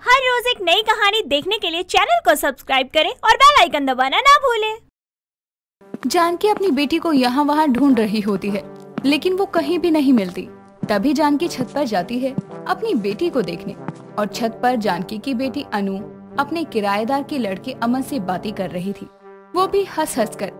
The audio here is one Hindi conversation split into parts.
हर रोज एक नई कहानी देखने के लिए चैनल को सब्सक्राइब करें और बेल आइकन दबाना ना भूलें। जानकी अपनी बेटी को यहाँ वहाँ ढूंढ रही होती है, लेकिन वो कहीं भी नहीं मिलती। तभी जानकी छत पर जाती है अपनी बेटी को देखने, और छत पर जानकी की बेटी अनु अपने किराएदार के लड़के अमन से बातें कर रही थी, वो भी हंस हंस कर।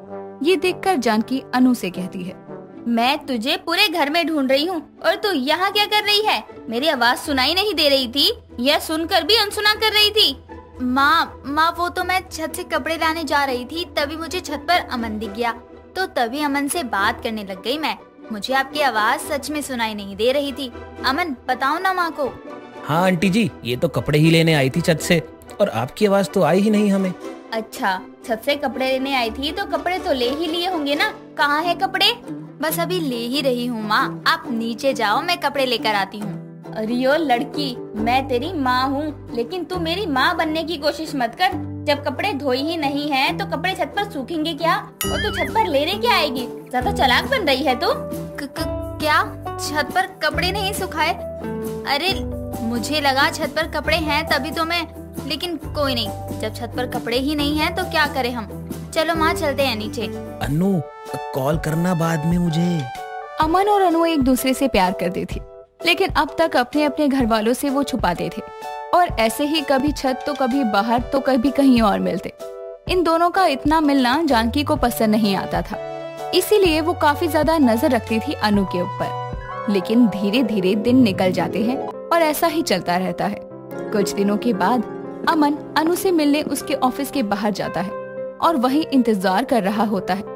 ये देखकर जानकी अनु से कहती है, मैं तुझे पूरे घर में ढूंढ रही हूँ और तू यहाँ क्या कर रही है? मेरी आवाज सुनाई नहीं दे रही थी या सुनकर भी अनसुना कर रही थी? माँ वो तो मैं छत से कपड़े लाने जा रही थी, तभी मुझे छत पर अमन दिख गया, तो तभी अमन से बात करने लग गई मैं। मुझे आपकी आवाज सच में सुनाई नहीं दे रही थी। अमन बताओ ना माँ को। हाँ आंटी जी, ये तो कपड़े ही लेने आई थी छत से, और आपकी आवाज तो आई ही नहीं हमें। अच्छा, छत से कपड़े लेने आई थी तो कपड़े तो ले ही लिए होंगे ना? कहाँ है कपड़े? बस अभी ले ही रही हूँ माँ, आप नीचे जाओ, मैं कपड़े लेकर आती हूँ। अरे ओ लड़की, मैं तेरी माँ हूँ, लेकिन तू मेरी माँ बनने की कोशिश मत कर। जब कपड़े धोई ही नहीं हैं, तो कपड़े छत पर सूखेंगे क्या? और तू छत पर लेने क्या आएगी? ज्यादा चालाक बन रही है तू। क्या छत पर कपड़े नहीं सुखाए? अरे मुझे लगा छत पर कपड़े हैं तभी तो मैं, लेकिन कोई नहीं, जब छत पर कपड़े ही नहीं हैं तो क्या करें हम। चलो माँ चलते हैं नीचे। अनु कॉल करना बाद में मुझे। अमन और अनु एक दूसरे से प्यार करते थे, लेकिन अब तक अपने अपने घर वालों से वो छुपाते थे, और ऐसे ही कभी छत तो कभी बाहर तो कभी कहीं और मिलते। इन दोनों का इतना मिलना जानकी को पसंद नहीं आता था, इसीलिए वो काफी ज्यादा नजर रखती थी अनु के ऊपर। लेकिन धीरे धीरे दिन निकल जाते हैं और ऐसा ही चलता रहता है। कुछ दिनों के बाद अमन अनु से मिलने उसके ऑफिस के बाहर जाता है और वहीं इंतजार कर रहा होता है।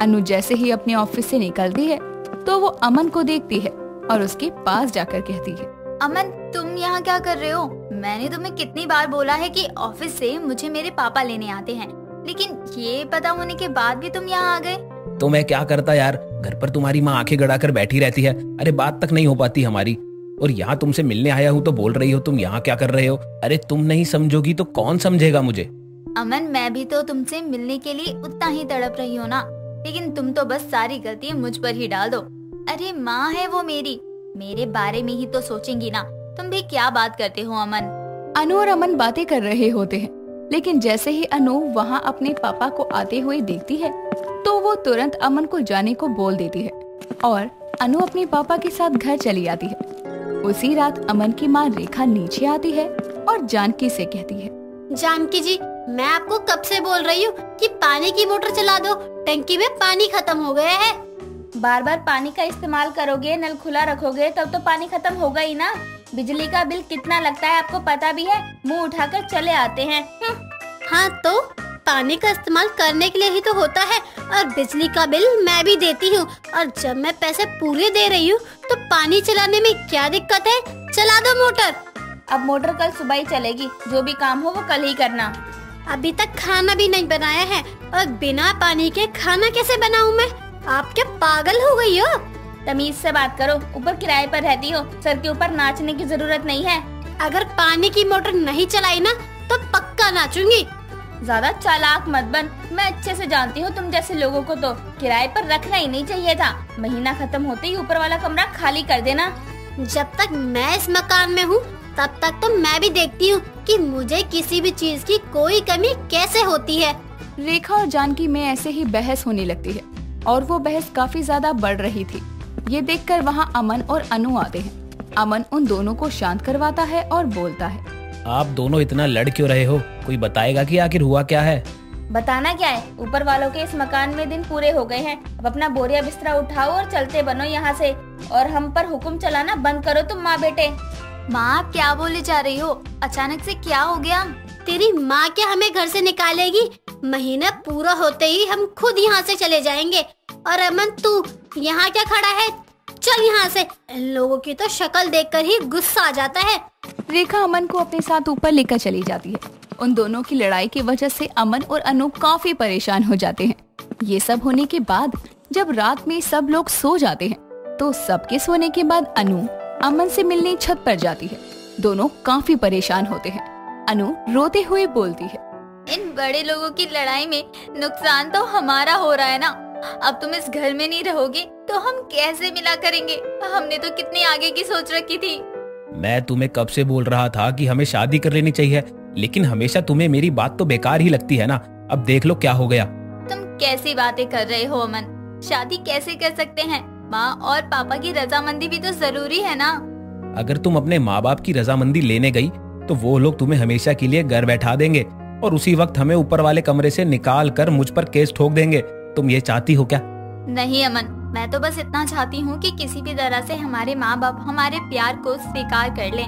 अनु जैसे ही अपने ऑफिस से निकलती है तो वो अमन को देखती है और उसके पास जाकर कहती है, अमन तुम यहाँ क्या कर रहे हो? मैंने तुम्हें कितनी बार बोला है कि ऑफिस से मुझे मेरे पापा लेने आते हैं, लेकिन ये पता होने के बाद भी तुम यहाँ आ गए। तो मैं क्या करता यार, घर पर तुम्हारी माँ आंखें गड़ा कर बैठी रहती है, अरे बात तक नहीं हो पाती हमारी, और यहाँ तुमसे मिलने आया हूँ तो बोल रही हो तुम यहाँ क्या कर रहे हो? अरे तुम नहीं समझोगी तो कौन समझेगा मुझे? अमन मैं भी तो तुमसे मिलने के लिए उतना ही तड़प रही हो ना, लेकिन तुम तो बस सारी गलती मुझ पर ही डाल दो। अरे माँ है वो मेरी, मेरे बारे में ही तो सोचेंगी ना। तुम भी क्या बात करते हो अमन? अनु और अमन बातें कर रहे होते हैं, लेकिन जैसे ही अनु वहाँ अपने पापा को आते हुए देखती है तो वो तुरंत अमन को जाने को बोल देती है और अनु अपने पापा के साथ घर चली आती है। उसी रात अमन की माँ रेखा नीचे आती है और जानकी से कहती है, जानकी जी, मैं आपको कब से बोल रही हूँ कि पानी की मोटर चला दो, टंकी में पानी खत्म हो गया है। बार बार पानी का इस्तेमाल करोगे, नल खुला रखोगे तब तो पानी खत्म होगा ही ना। बिजली का बिल कितना लगता है आपको पता भी है? मुंह उठाकर चले आते हैं। हाँ तो पानी का इस्तेमाल करने के लिए ही तो होता है, और बिजली का बिल मैं भी देती हूँ, और जब मैं पैसे पूरे दे रही हूँ तो पानी चलाने में क्या दिक्कत है? चला दो मोटर। अब मोटर कल सुबह ही चलेगी, जो भी काम हो वो कल ही करना। अभी तक खाना भी नहीं बनाया है, और बिना पानी के खाना कैसे बनाऊँ मैं? आप क्या पागल हो गई हो? तमीज से बात करो, ऊपर किराए पर रहती हो, सर के ऊपर नाचने की जरूरत नहीं है। अगर पानी की मोटर नहीं चलाई ना तो पक्का नाचूंगी। ज्यादा चालाक मत बन, मैं अच्छे से जानती हूँ तुम जैसे लोगों को तो किराए पर रखना ही नहीं चाहिए था। महीना खत्म होते ही ऊपर वाला कमरा खाली कर देना। जब तक मैं इस मकान में हूँ तब तक तो मैं भी देखती हूँ कि मुझे किसी भी चीज की कोई कमी कैसे होती है। रेखा और जानकी में ऐसे ही बहस होने लगती है और वो बहस काफी ज्यादा बढ़ रही थी। ये देखकर वहाँ अमन और अनु आते हैं। अमन उन दोनों को शांत करवाता है और बोलता है, आप दोनों इतना लड़ क्यों रहे हो? कोई बताएगा कि आखिर हुआ क्या है? बताना क्या है, ऊपर वालों के इस मकान में दिन पूरे हो गए हैं। अब अपना बोरिया बिस्तरा उठाओ और चलते बनो यहाँ से, और हम पर हुक्म चलाना बंद करो तुम माँ बेटे। माँ आप क्या बोले जा रही हो? अचानक से क्या हो गया? तेरी माँ क्या हमें घर से निकालेगी? महीना पूरा होते ही हम खुद यहाँ से चले जाएंगे। और अमन तू यहाँ क्या खड़ा है? चल यहाँ से। इन लोगों की तो शक्ल देखकर ही गुस्सा आ जाता है। रेखा अमन को अपने साथ ऊपर लेकर चली जाती है। उन दोनों की लड़ाई की वजह से अमन और अनु काफी परेशान हो जाते हैं। ये सब होने के बाद जब रात में सब लोग सो जाते हैं तो सबके सोने के बाद अनु अमन से मिलने छत पर जाती है। दोनों काफी परेशान होते हैं। अनु रोते हुए बोलती है, इन बड़े लोगों की लड़ाई में नुकसान तो हमारा हो रहा है ना। अब तुम इस घर में नहीं रहोगे तो हम कैसे मिला करेंगे? हमने तो कितनी आगे की सोच रखी थी। मैं तुम्हें कब से बोल रहा था कि हमें शादी कर लेनी चाहिए, लेकिन हमेशा तुम्हें मेरी बात तो बेकार ही लगती है ना। अब देख लो क्या हो गया। तुम कैसी बातें कर रहे हो अमन? शादी कैसे कर सकते हैं? माँ और पापा की रजामंदी भी तो जरूरी है ना। अगर तुम अपने माँ बाप की रजामंदी लेने गई तो वो लोग तुम्हें हमेशा के लिए घर बैठा देंगे और उसी वक्त हमें ऊपर वाले कमरे से निकाल कर मुझ पर केस ठोक देंगे। तुम ये चाहती हो क्या? नहीं अमन, मैं तो बस इतना चाहती हूँ कि किसी भी तरह से हमारे माँ बाप हमारे प्यार को स्वीकार कर लें।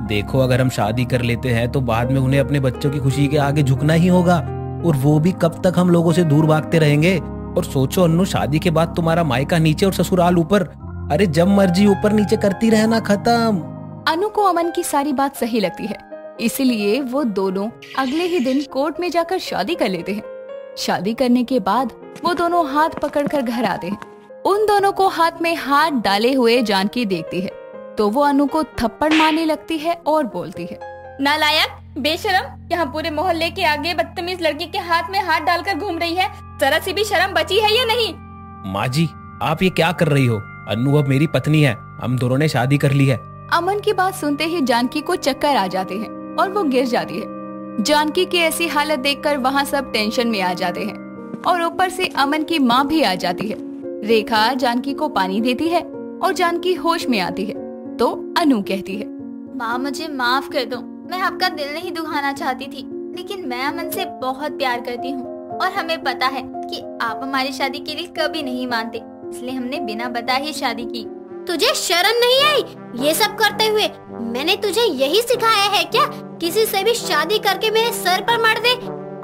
देखो, अगर हम शादी कर लेते हैं तो बाद में उन्हें अपने बच्चों की खुशी के आगे झुकना ही होगा, और वो भी कब तक हम लोगों से दूर भागते रहेंगे। और सोचो अन्नू, शादी के बाद तुम्हारा मायका नीचे और ससुराल ऊपर। अरे जब मर्जी ऊपर नीचे करती रहना, खत्म। अनु को अमन की सारी बात सही लगती है, इसलिए वो दोनों अगले ही दिन कोर्ट में जाकर शादी कर लेते हैं। शादी करने के बाद वो दोनों हाथ पकड़कर घर आते हैं। उन दोनों को हाथ में हाथ डाले हुए जानकी देखती है तो वो अनु को थप्पड़ मारने लगती है और बोलती है, नालायक, बेशरम, यहाँ पूरे मोहल्ले के आगे बदतमीज लड़की के हाथ में हाथ डालकर घूम रही है। जरा सी भी शर्म बची है या नहीं? माँ जी, आप ये क्या कर रही हो? अन्नू अब मेरी पत्नी है, हम दोनों ने शादी कर ली है। अमन की बात सुनते ही जानकी को चक्कर आ जाते हैं और वो गिर जाती है। जानकी की ऐसी हालत देखकर वहाँ सब टेंशन में आ जाते हैं और ऊपर से अमन की माँ भी आ जाती है। रेखा जानकी को पानी देती है और जानकी होश में आती है तो अनु कहती है, माँ मुझे माफ कर दो, मैं आपका दिल नहीं दुखाना चाहती थी, लेकिन मैं अमन से बहुत प्यार करती हूँ और हमें पता है कि आप हमारी शादी के लिए कभी नहीं मानते, इसलिए हमने बिना बताए ही शादी की। तुझे शर्म नहीं आई ये सब करते हुए? मैंने तुझे यही सिखाया है क्या? किसी से भी शादी करके मेरे सर पर मार दे?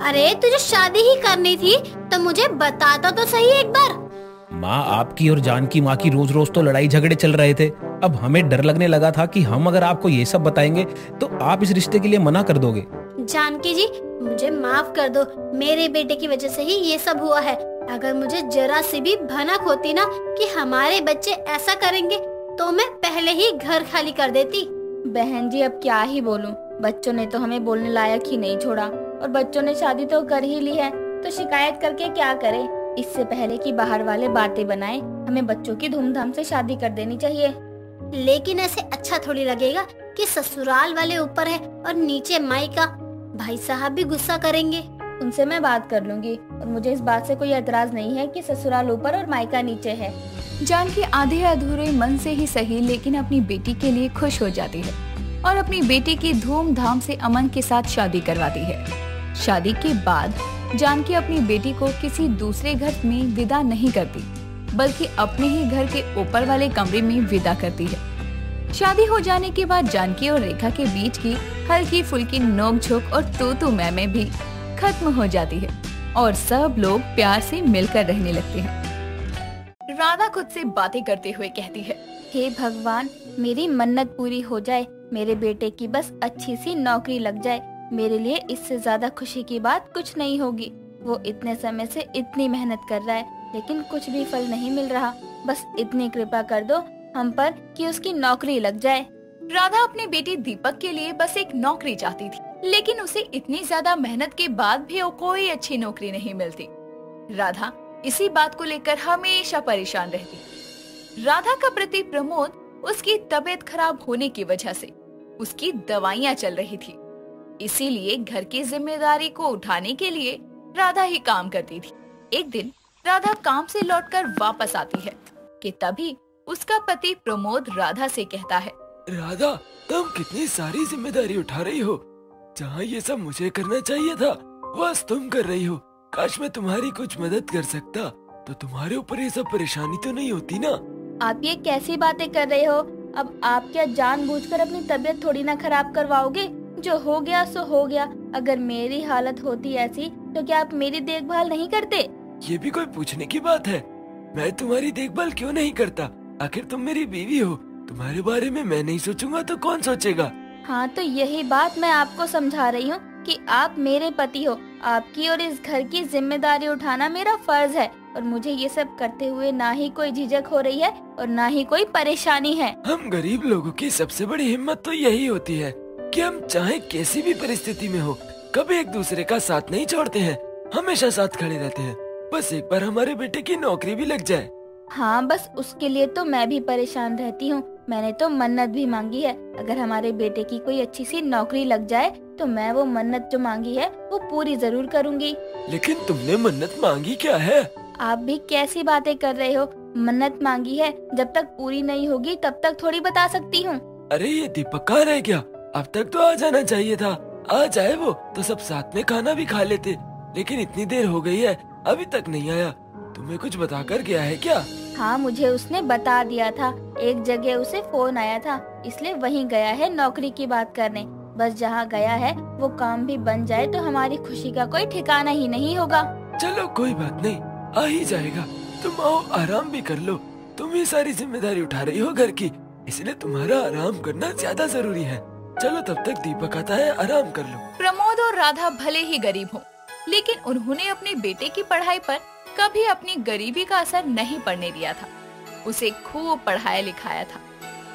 अरे तुझे शादी ही करनी थी तो मुझे बताता तो सही एक बार। माँ, आपकी और जानकी माँ की रोज रोज तो लड़ाई झगड़े चल रहे थे। अब हमें डर लगने लगा था कि हम अगर आपको ये सब बताएंगे तो आप इस रिश्ते के लिए मना कर दोगे। जानकी जी, मुझे माफ कर दो, मेरे बेटे की वजह से ही ये सब हुआ है। अगर मुझे जरा सी भी भनक होती ना कि हमारे बच्चे ऐसा करेंगे तो मैं पहले ही घर खाली कर देती। बहन जी, अब क्या ही बोलूं, बच्चों ने तो हमें बोलने लायक ही नहीं छोड़ा और बच्चों ने शादी तो कर ही ली है तो शिकायत करके क्या करें। इससे पहले कि बाहर वाले बातें बनाएं, हमें बच्चों की धूमधाम से शादी कर देनी चाहिए। लेकिन ऐसे अच्छा थोड़ी लगेगा कि ससुराल वाले ऊपर है और नीचे मायका। भाई साहब भी गुस्सा करेंगे। उनसे मैं बात कर लूंगी और मुझे इस बात से कोई एतराज नहीं है कि ससुराल ऊपर और मायका नीचे है। जानकी आधे अधूरे मन से ही सही लेकिन अपनी बेटी के लिए खुश हो जाती है और अपनी बेटी की धूमधाम से अमन के साथ शादी करवाती है। शादी के बाद जानकी अपनी बेटी को किसी दूसरे घर में विदा नहीं करती बल्कि अपने ही घर के ऊपर वाले कमरे में विदा करती है। शादी हो जाने के बाद जानकी और रेखा के बीच की हल्की फुल्की नोक-झोंक और तू मैं भी खत्म हो जाती है और सब लोग प्यार से मिलकर रहने लगते हैं। राधा खुद से बातें करते हुए कहती है, हे भगवान, मेरी मन्नत पूरी हो जाए, मेरे बेटे की बस अच्छी सी नौकरी लग जाए। मेरे लिए इससे ज्यादा खुशी की बात कुछ नहीं होगी। वो इतने समय से इतनी मेहनत कर रहा है लेकिन कुछ भी फल नहीं मिल रहा। बस इतनी कृपा कर दो हम पर कि उसकी नौकरी लग जाए। राधा अपने बेटे दीपक के लिए बस एक नौकरी चाहती थी लेकिन उसे इतनी ज्यादा मेहनत के बाद भी कोई अच्छी नौकरी नहीं मिलती। राधा इसी बात को लेकर हमेशा परेशान रहती। राधा का पति प्रमोद उसकी तबीयत खराब होने की वजह से उसकी दवाइयाँ चल रही थी, इसीलिए घर की जिम्मेदारी को उठाने के लिए राधा ही काम करती थी। एक दिन राधा काम से लौटकर वापस आती है कि तभी उसका पति प्रमोद राधा से कहता है, राधा, तुम कितनी सारी जिम्मेदारी उठा रही हो। जहाँ ये सब मुझे करना चाहिए था बस तुम कर रही हो। काश मैं तुम्हारी कुछ मदद कर सकता तो तुम्हारे ऊपर ये सब परेशानी तो नहीं होती ना। आप ये कैसी बातें कर रहे हो? अब आप क्या जानबूझकर अपनी तबीयत थोड़ी ना खराब करवाओगे? जो हो गया सो हो गया। अगर मेरी हालत होती ऐसी तो क्या आप मेरी देखभाल नहीं करते? ये भी कोई पूछने की बात है? मैं तुम्हारी देखभाल क्यों नहीं करता? आखिर तुम मेरी बीवी हो, तुम्हारे बारे में मैं नहीं सोचूंगा तो कौन सोचेगा? हाँ, तो यही बात मैं आपको समझा रही हूँ कि आप मेरे पति हो। आपकी और इस घर की जिम्मेदारी उठाना मेरा फर्ज है और मुझे ये सब करते हुए ना ही कोई झिझक हो रही है और ना ही कोई परेशानी है। हम गरीब लोगों की सबसे बड़ी हिम्मत तो यही होती है कि हम चाहे कैसी भी परिस्थिति में हो कभी एक दूसरे का साथ नहीं छोड़ते हैं, हमेशा साथ खड़े रहते हैं। बस एक बार हमारे बेटे की नौकरी भी लग जाए। हाँ, बस उसके लिए तो मैं भी परेशान रहती हूँ। मैंने तो मन्नत भी मांगी है, अगर हमारे बेटे की कोई अच्छी सी नौकरी लग जाए तो मैं वो मन्नत जो मांगी है वो पूरी जरूर करूँगी। लेकिन तुमने मन्नत मांगी क्या है? आप भी कैसी बातें कर रहे हो? मन्नत मांगी है, जब तक पूरी नहीं होगी तब तक थोड़ी बता सकती हूँ। अरे ये दीपक कहाँ रह गया? अब तक तो आ जाना चाहिए था। आ जाए वो तो सब साथ में खाना भी खा लेते, लेकिन इतनी देर हो गई है अभी तक नहीं आया। तुम्हें कुछ बता कर गया है क्या? हाँ, मुझे उसने बता दिया था, एक जगह उसे फोन आया था, इसलिए वहीं गया है नौकरी की बात करने। बस जहाँ गया है वो काम भी बन जाए तो हमारी खुशी का कोई ठिकाना ही नहीं होगा। चलो कोई बात नहीं, आ ही जाएगा। तुम आओ, आराम भी कर लो। तुम ही सारी जिम्मेदारी उठा रही हो घर की, इसलिए तुम्हारा आराम करना ज्यादा जरूरी है। चलो तब तक दीपक आता है, आराम कर लो। प्रमोद और राधा भले ही गरीब हों, लेकिन उन्होंने अपने बेटे की पढ़ाई पर कभी अपनी गरीबी का असर नहीं पड़ने दिया था। उसे खूब पढ़ाया लिखाया था,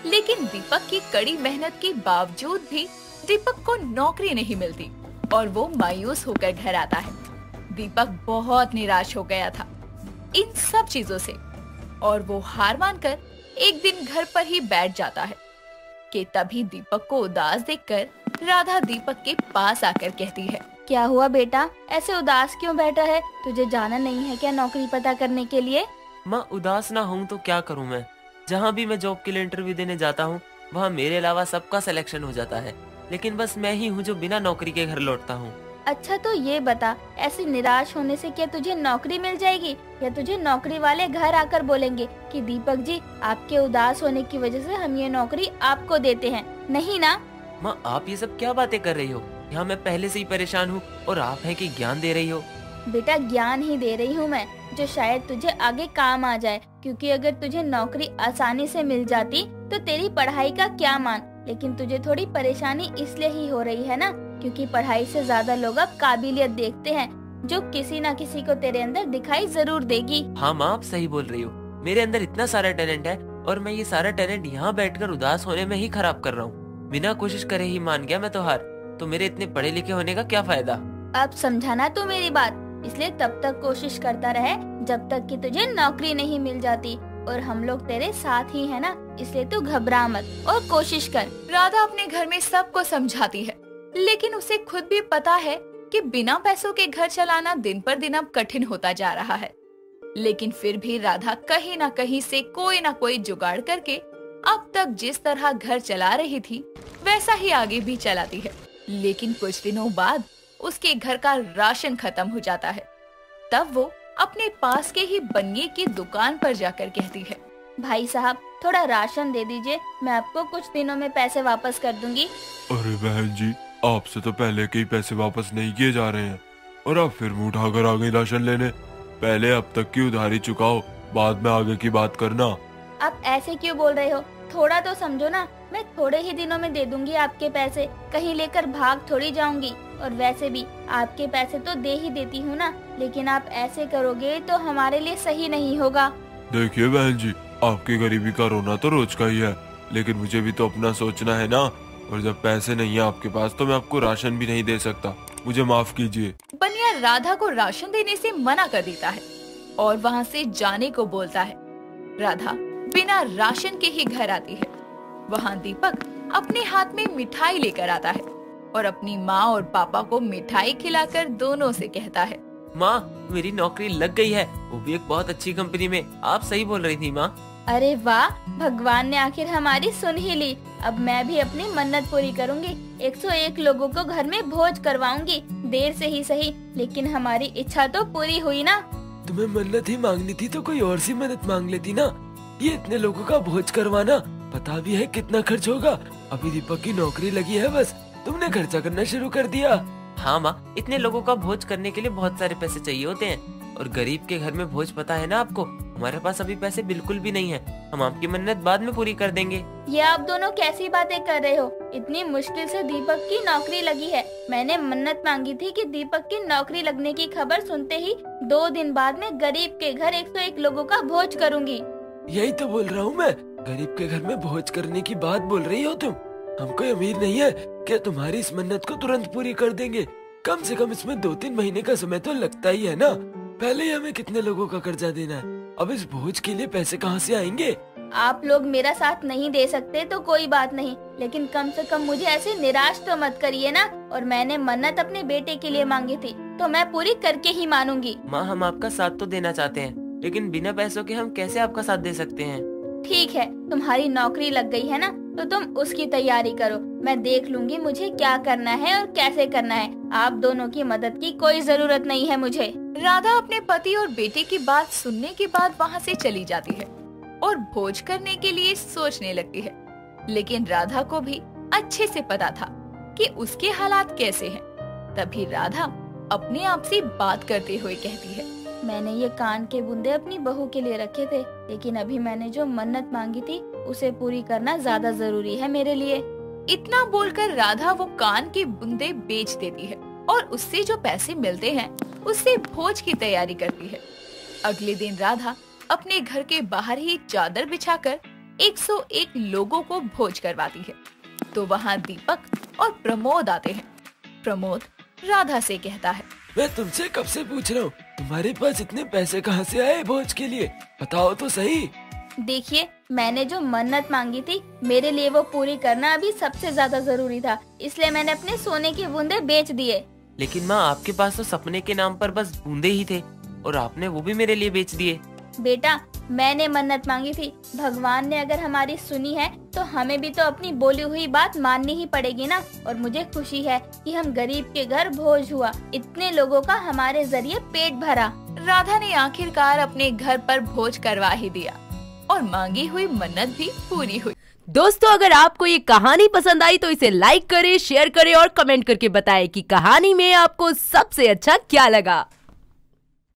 लेकिन दीपक की कड़ी मेहनत के बावजूद भी दीपक को नौकरी नहीं मिलती और वो मायूस होकर घर आता है। दीपक बहुत निराश हो गया था इन सब चीजों से और वो हार मानकर एक दिन घर पर ही बैठ जाता है कि तभी दीपक को उदास देखकर राधा दीपक के पास आकर कहती है, क्या हुआ बेटा, ऐसे उदास क्यों बैठा है? तुझे जाना नहीं है क्या नौकरी पता करने के लिए? माँ, उदास ना हूँ तो क्या करूँ मैं। जहाँ भी मैं जॉब के लिए इंटरव्यू देने जाता हूँ वहाँ मेरे अलावा सबका सिलेक्शन हो जाता है, लेकिन बस मैं ही हूँ जो बिना नौकरी के घर लौटता हूँ। अच्छा तो ये बता, ऐसे निराश होने से क्या तुझे नौकरी मिल जाएगी, या तुझे नौकरी वाले घर आकर बोलेंगे कि दीपक जी आपके उदास होने की वजह से हम ये नौकरी आपको देते हैं? नहीं ना? माँ, आप ये सब क्या बातें कर रही हो? यहाँ मैं पहले से ही परेशान हूँ और आप हैं कि ज्ञान दे रही हो। बेटा ज्ञान ही दे रही हूँ मैं, जो शायद तुझे आगे काम आ जाए, क्योंकि अगर तुझे नौकरी आसानी से मिल जाती तो तेरी पढ़ाई का क्या मान। लेकिन तुझे थोड़ी परेशानी इसलिए ही हो रही है ना, क्योंकि पढ़ाई से ज्यादा लोग अब काबिलियत देखते हैं, जो किसी न किसी को तेरे अंदर दिखाई जरूर देगी। हाँ माँ, आप सही बोल रही हो। मेरे अंदर इतना सारा टैलेंट है और मैं ये सारा टैलेंट यहाँ बैठकर उदास होने में ही खराब कर रहा हूँ। बिना कोशिश करे ही मान गया मैं तो हार, तो मेरे इतने पढ़े लिखे होने का क्या फायदा? अब समझाना तू मेरी बात, इसलिए तब तक कोशिश करता रहे जब तक कि तुझे नौकरी नहीं मिल जाती, और हम लोग तेरे साथ ही है ना, इसलिए तू घबरा मत और कोशिश कर। राधा अपने घर में सबको समझाती है, लेकिन उसे खुद भी पता है कि बिना पैसों के घर चलाना दिन पर दिन अब कठिन होता जा रहा है। लेकिन फिर भी राधा कहीं ना कहीं से कोई ना कोई जुगाड़ करके अब तक जिस तरह घर चला रही थी वैसा ही आगे भी चलाती है। लेकिन कुछ दिनों बाद उसके घर का राशन खत्म हो जाता है। तब वो अपने पास के ही बनिए की दुकान पर जाकर कहती है, भाई साहब थोड़ा राशन दे दीजिए, मैं आपको कुछ दिनों में पैसे वापस कर दूंगी। अरे बहन जी, आपसे तो पहले के ही पैसे वापस नहीं किए जा रहे हैं और आप फिर मुंह उठाकर आ गई राशन लेने। पहले अब तक की उधारी चुकाओ, बाद में आगे की बात करना। आप ऐसे क्यों बोल रहे हो? थोड़ा तो समझो ना, मैं थोड़े ही दिनों में दे दूंगी आपके पैसे, कहीं लेकर भाग थोड़ी जाऊंगी। और वैसे भी आपके पैसे तो दे ही देती हूँ ना, लेकिन आप ऐसे करोगे तो हमारे लिए सही नहीं होगा। देखिए बहन जी, आपकी गरीबी का रोना तो रोज का ही है, लेकिन मुझे भी तो अपना सोचना है ना। और जब पैसे नहीं है आपके पास तो मैं आपको राशन भी नहीं दे सकता, मुझे माफ कीजिए। बनिया राधा को राशन देने से मना कर देता है और वहाँ से जाने को बोलता है। राधा बिना राशन के ही घर आती है। वहाँ दीपक अपने हाथ में मिठाई लेकर आता है और अपनी माँ और पापा को मिठाई खिलाकर दोनों से कहता है, माँ, मेरी नौकरी लग गई है, वो भी एक बहुत अच्छी कंपनी में। आप सही बोल रही थी माँ। अरे वाह, भगवान ने आखिर हमारी सुन ही ली। अब मैं भी अपनी मन्नत पूरी करूंगी, 101 लोगों को घर में भोज करवाऊंगी। देर से ही सही, लेकिन हमारी इच्छा तो पूरी हुई ना। तुम्हें मन्नत ही मांगनी थी तो कोई और सी मन्नत मांग लेती ना। ये इतने लोगों का भोज करवाना पता भी है कितना खर्च होगा। अभी दीपक की नौकरी लगी है, बस तुमने खर्चा करना शुरू कर दिया। हाँ माँ, इतने लोगों का भोज करने के लिए बहुत सारे पैसे चाहिए होते हैं, और गरीब के घर में भोज पता है ना आपको। हमारे पास अभी पैसे बिल्कुल भी नहीं है, हम आपकी मन्नत बाद में पूरी कर देंगे। ये आप दोनों कैसी बातें कर रहे हो? इतनी मुश्किल से दीपक की नौकरी लगी है। मैंने मन्नत मांगी थी कि दीपक की नौकरी लगने की खबर सुनते ही 2 दिन बाद में गरीब के घर 101 लोगों का भोज करूंगी। यही तो बोल रहा हूँ मैं, गरीब के घर में भोज करने की बात बोल रही हो तुम। हमको उम्मीद नहीं है कि तुम्हारी इस मन्नत को तुरंत पूरी कर देंगे। कम से कम इसमें 2-3 महीने का समय तो लगता ही है ना। पहले ही हमें कितने लोगों का कर्जा देना है, अब इस भोज के लिए पैसे कहाँ से आएंगे? आप लोग मेरा साथ नहीं दे सकते तो कोई बात नहीं, लेकिन कम से कम मुझे ऐसे निराश तो मत करिए ना। और मैंने मन्नत अपने बेटे के लिए मांगी थी तो मैं पूरी करके ही मानूंगी। माँ, हम आपका साथ तो देना चाहते हैं, लेकिन बिना पैसों के हम कैसे आपका साथ दे सकते हैं? ठीक है, तुम्हारी नौकरी लग गई है ना, तो तुम उसकी तैयारी करो। मैं देख लूंगी मुझे क्या करना है और कैसे करना है। आप दोनों की मदद की कोई जरूरत नहीं है मुझे। राधा अपने पति और बेटे की बात सुनने के बाद वहाँ से चली जाती है और भोज करने के लिए सोचने लगती है। लेकिन राधा को भी अच्छे से पता था कि उसके हालात कैसे हैं। तभी राधा अपने आप से बात करते हुए कहती है, मैंने ये कान के बूंदे अपनी बहू के लिए रखे थे, लेकिन अभी मैंने जो मन्नत मांगी थी उसे पूरी करना ज्यादा जरूरी है मेरे लिए। इतना बोलकर राधा वो कान के बूंदे बेच देती है और उससे जो पैसे मिलते हैं उससे भोज की तैयारी करती है। अगले दिन राधा अपने घर के बाहर ही चादर बिछाकर 101 लोगों को भोज करवाती है। तो वहाँ दीपक और प्रमोद आते हैं। प्रमोद राधा से कहता है, मैं तुमसे कब से पूछ रहा हूँ, तुम्हारे पास इतने पैसे कहाँ से आए भोज के लिए, बताओ तो सही। देखिए, मैंने जो मन्नत मांगी थी मेरे लिए वो पूरी करना अभी सबसे ज्यादा जरूरी था, इसलिए मैंने अपने सोने के बूंदे बेच दिए। लेकिन माँ, आपके पास तो सपने के नाम पर बस बूंदे ही थे और आपने वो भी मेरे लिए बेच दिए। बेटा, मैंने मन्नत मांगी थी, भगवान ने अगर हमारी सुनी है तो हमें भी तो अपनी बोली हुई बात माननी ही पड़ेगी ना। और मुझे खुशी है कि हम गरीब के घर भोज हुआ, इतने लोगों का हमारे जरिए पेट भरा। राधा ने आखिरकार अपने घर पर भोज करवा ही दिया और मांगी हुई मन्नत भी पूरी हुई। दोस्तों, अगर आपको ये कहानी पसंद आई तो इसे लाइक करें, शेयर करें और कमेंट करके बताएं कि कहानी में आपको सबसे अच्छा क्या लगा।